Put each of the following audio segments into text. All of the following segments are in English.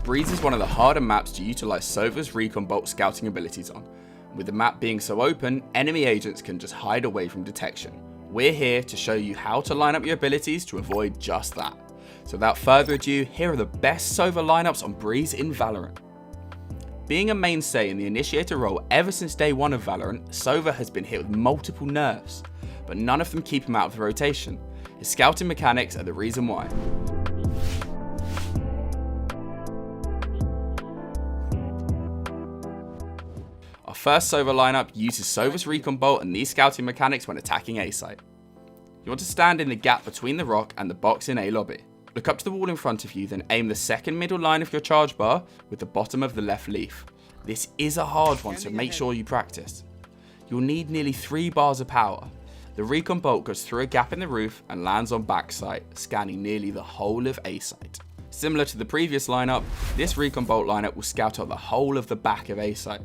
Breeze is one of the harder maps to utilise Sova's Recon bolt scouting abilities on. With the map being so open, enemy agents can just hide away from detection. We're here to show you how to line up your abilities to avoid just that. So without further ado, here are the best Sova lineups on Breeze in Valorant. Being a mainstay in the initiator role ever since day one of Valorant, Sova has been hit with multiple nerfs, but none of them keep him out of the rotation. His scouting mechanics are the reason why. Our first Sova lineup uses Sova's Recon bolt and these scouting mechanics when attacking A site. You want to stand in the gap between the rock and the box in A lobby. Look up to the wall in front of you, then aim the second middle line of your charge bar with the bottom of the left leaf. This is a hard one, so make sure you practice. You'll need nearly 3 bars of power. The Recon bolt goes through a gap in the roof and lands on back site, scanning nearly the whole of A site. Similar to the previous lineup, this Recon bolt lineup will scout out the whole of the back of A site.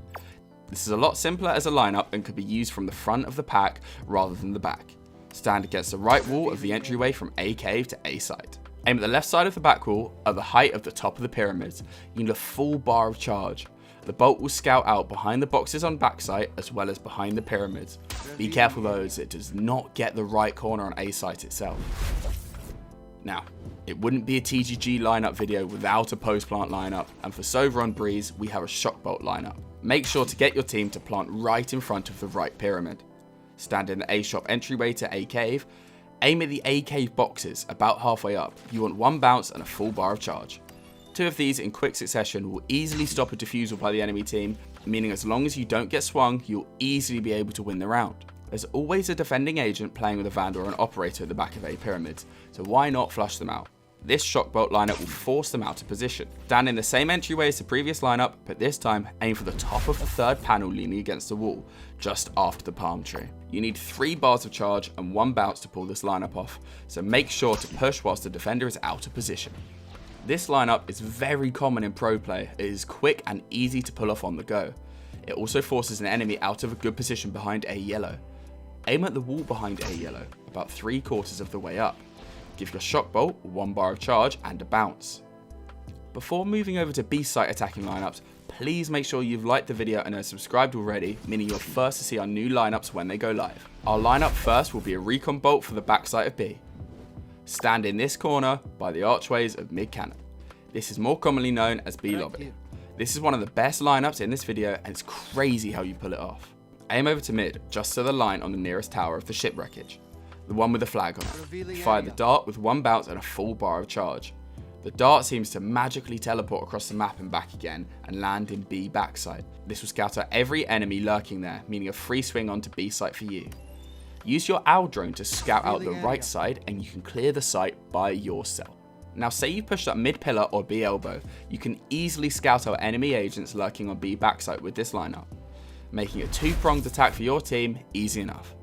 This is a lot simpler as a lineup and could be used from the front of the pack rather than the back. Stand against the right wall of the entryway from A cave to A site. Aim at the left side of the back wall at the height of the top of the pyramids. You need a full bar of charge. The bolt will scout out behind the boxes on backside as well as behind the pyramids. Be careful though, as it does not get the right corner on A site itself. Now, it wouldn't be a TGG lineup video without a post plant lineup, and for Sova on Breeze we have a shock bolt lineup. Make sure to get your team to plant right in front of the right pyramid. Stand in the A shop entryway to A cave. Aim at the A cave boxes about halfway up. You want 1 bounce and a full bar of charge. 2 of these in quick succession will easily stop a defusal by the enemy team, meaning as long as you don't get swung, you'll easily be able to win the round. There's always a defending agent playing with a vandal or an operator at the back of A pyramids, so why not flush them out? This shock bolt lineup will force them out of position. Stand in the same entryway as the previous lineup, but this time aim for the top of the third panel leaning against the wall, just after the palm tree. You need 3 bars of charge and 1 bounce to pull this lineup off, so make sure to push whilst the defender is out of position. This lineup is very common in pro play. It is quick and easy to pull off on the go. It also forces an enemy out of a good position behind A yellow. Aim at the wall behind A yellow, about 3/4 of the way up. Give your shock bolt 1 bar of charge and a bounce. Before moving over to B site attacking lineups, please make sure you've liked the video and are subscribed already, meaning you're first to see our new lineups when they go live. Our lineup first will be a Recon bolt for the backside of B. Stand in this corner by the archways of mid cannon. This is more commonly known as B lobby. This is one of the best lineups in this video and it's crazy how you pull it off. Aim over to mid, just to the line on the nearest tower of the ship wreckage. The one with the flag on it. Fire the dart with 1 bounce and a full bar of charge. The dart seems to magically teleport across the map and back again and land in B backside. This will scout out every enemy lurking there, meaning a free swing onto B site for you. Use your owl drone to scout out the right side and you can clear the site by yourself. Now say you push up mid pillar or B elbow, you can easily scout out enemy agents lurking on B backside with this lineup, making a 2-pronged attack for your team easy enough.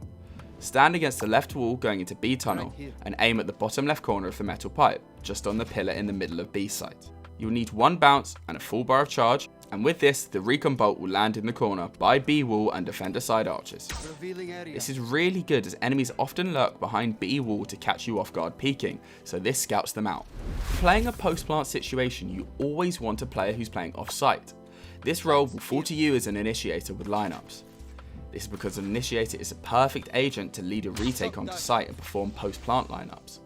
Stand against the left wall going into B tunnel and aim at the bottom left corner of the metal pipe, just on the pillar in the middle of B site. You'll need 1 bounce and a full bar of charge, and with this, the Recon bolt will land in the corner by B wall and defender side arches. This is really good as enemies often lurk behind B wall to catch you off guard peeking, so this scouts them out. Playing a post plant situation, you always want a player who's playing off site. This role will fall to you as an initiator with lineups. This is because an initiator is a perfect agent to lead a retake onto site and perform post-plant lineups.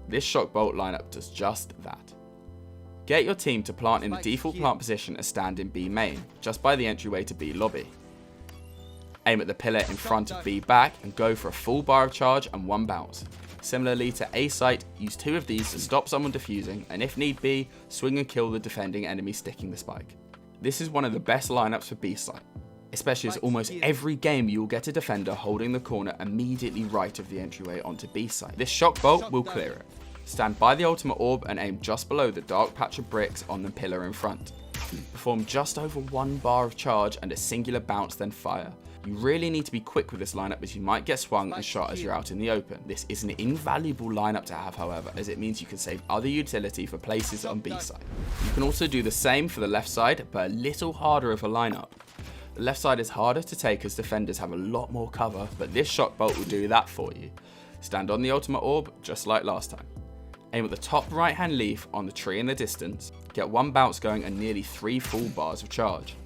This shock bolt lineup does just that. Get your team to plant in the default plant position as stand in B main, just by the entryway to B lobby. Aim at the pillar in front of B back and go for a full bar of charge and 1 bounce. Similarly to A site, use 2 of these to stop someone defusing and if need be, swing and kill the defending enemy sticking the spike. This is one of the best lineups for B site, especially as almost every game you will get a defender holding the corner immediately right of the entryway onto B site. This shock bolt will clear it. Stand by the ultimate orb and aim just below the dark patch of bricks on the pillar in front. Perform just over 1 bar of charge and a singular bounce, then fire. You really need to be quick with this lineup as you might get swung and shot as you're out in the open. This is an invaluable lineup to have, however, as it means you can save other utility for places on B side. You can also do the same for the left side, but a little harder of a lineup. The left side is harder to take as defenders have a lot more cover, but this shock bolt will do that for you. Stand on the ultimate orb just like last time. Aim at the top right hand leaf on the tree in the distance, get one bounce going and nearly 3 full bars of charge.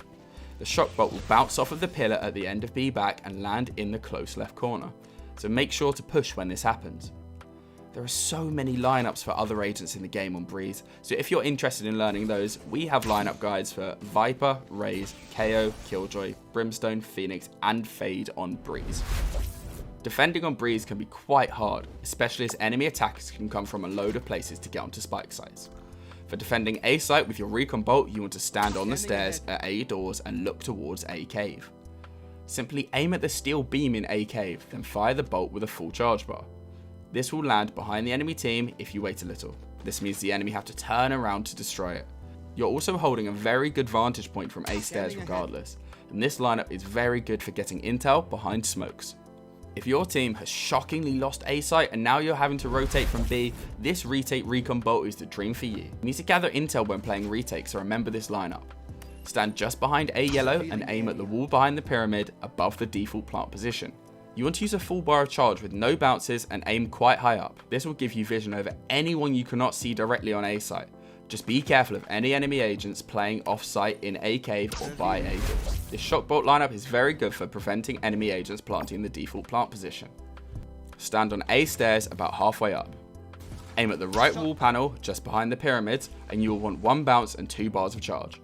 The shock bolt will bounce off of the pillar at the end of B back and land in the close left corner, so make sure to push when this happens. There are so many lineups for other agents in the game on Breeze, so if you're interested in learning those, we have lineup guides for Viper, Raze, KO, Killjoy, Brimstone, Phoenix and Fade on Breeze. Defending on Breeze can be quite hard, especially as enemy attackers can come from a load of places to get onto spike sites. For defending A site with your Recon bolt, you want to stand on the stairs at A doors and look towards A cave. Simply aim at the steel beam in A cave, then fire the bolt with a full charge bar. This will land behind the enemy team if you wait a little. This means the enemy have to turn around to destroy it. You're also holding a very good vantage point from A stairs regardless, and this lineup is very good for getting intel behind smokes. If your team has shockingly lost A site and now you're having to rotate from B, this retake Recon bolt is the dream for you. You need to gather intel when playing retake, so remember this lineup. Stand just behind A yellow and aim at the wall behind the pyramid above the default plant position. You want to use a full bar of charge with no bounces and aim quite high up. This will give you vision over anyone you cannot see directly on A site. Just be careful of any enemy agents playing off-site in A cave or by A doors. This shock bolt lineup is very good for preventing enemy agents planting the default plant position. Stand on A stairs about halfway up. Aim at the right wall panel just behind the pyramids and you will want 1 bounce and 2 bars of charge.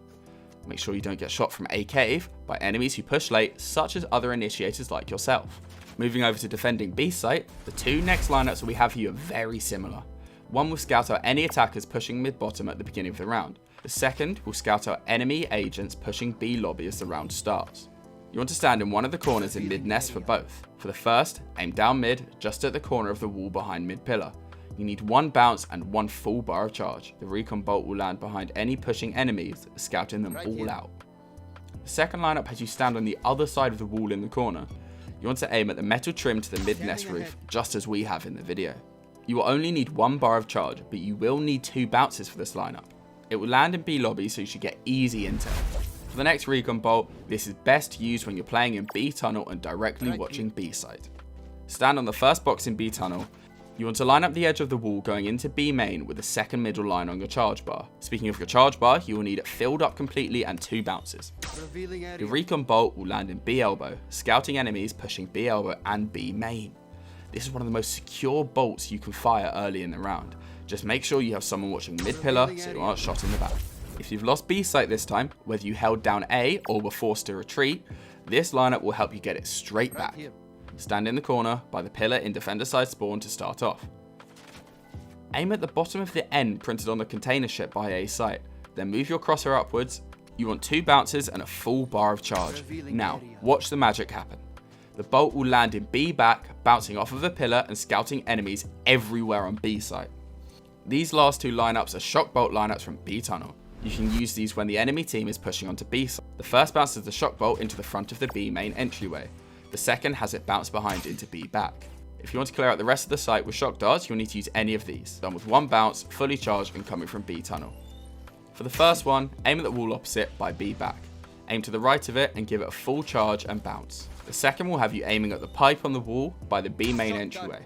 Make sure you don't get shot from A cave by enemies who push late, such as other initiators like yourself. Moving over to defending B site, the 2 next lineups we have for you are very similar. One will scout out any attackers pushing mid-bottom at the beginning of the round. The second will scout out enemy agents pushing B lobby as the round starts. You want to stand in one of the corners in mid-nest for both. For the first, aim down mid, just at the corner of the wall behind mid-pillar. You need 1 bounce and 1 full bar of charge. The Recon bolt will land behind any pushing enemies, scouting them all out. The second lineup has you stand on the other side of the wall in the corner. You want to aim at the metal trim to the mid-nest roof, just as we have in the video. You will only need 1 bar of charge, but you will need 2 bounces for this lineup. It will land in B lobby, so you should get easy intel. For the next Recon bolt, this is best used when you're playing in B tunnel and directly watching B site. Stand on the first box in B tunnel. You want to line up the edge of the wall going into B main with the second middle line on your charge bar. Speaking of your charge bar, you will need it filled up completely and 2 bounces. The Recon bolt will land in B elbow, scouting enemies pushing B elbow and B main. This is one of the most secure bolts you can fire early in the round. Just make sure you have someone watching mid pillar so you aren't shot in the back. If you've lost B site this time, whether you held down A or were forced to retreat, this lineup will help you get it straight back. Stand in the corner by the pillar in defender side spawn to start off. Aim at the bottom of the N printed on the container ship by A site, then move your crosshair upwards. You want 2 bounces and a full bar of charge. Now, watch the magic happen. The bolt will land in B back, bouncing off of a pillar and scouting enemies everywhere on B site. These last 2 lineups are shock bolt lineups from B tunnel. You can use these when the enemy team is pushing onto B site. The first bounces the shock bolt into the front of the B main entryway. The second has it bounce behind into B back. If you want to clear out the rest of the site with shock darts, you'll need to use any of these, done with 1 bounce, fully charged and coming from B tunnel. For the first one, aim at the wall opposite by B back. Aim to the right of it and give it a full charge and bounce. The second will have you aiming at the pipe on the wall by the B main entryway.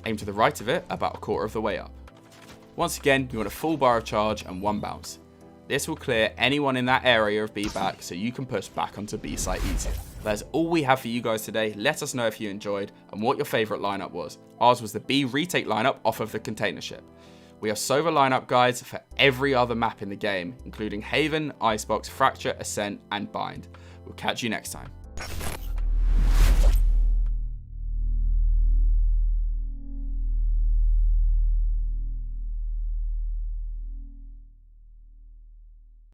Aim to the right of it about a quarter of the way up. Once again, you want a full bar of charge and 1 bounce. This will clear anyone in that area of B back so you can push back onto B site easier. That's all we have for you guys today. Let us know if you enjoyed and what your favourite lineup was. Ours was the B retake lineup off of the container ship. We have Sova lineup guides for every other map in the game, including Haven, Icebox, Fracture, Ascent and Bind. We'll catch you next time.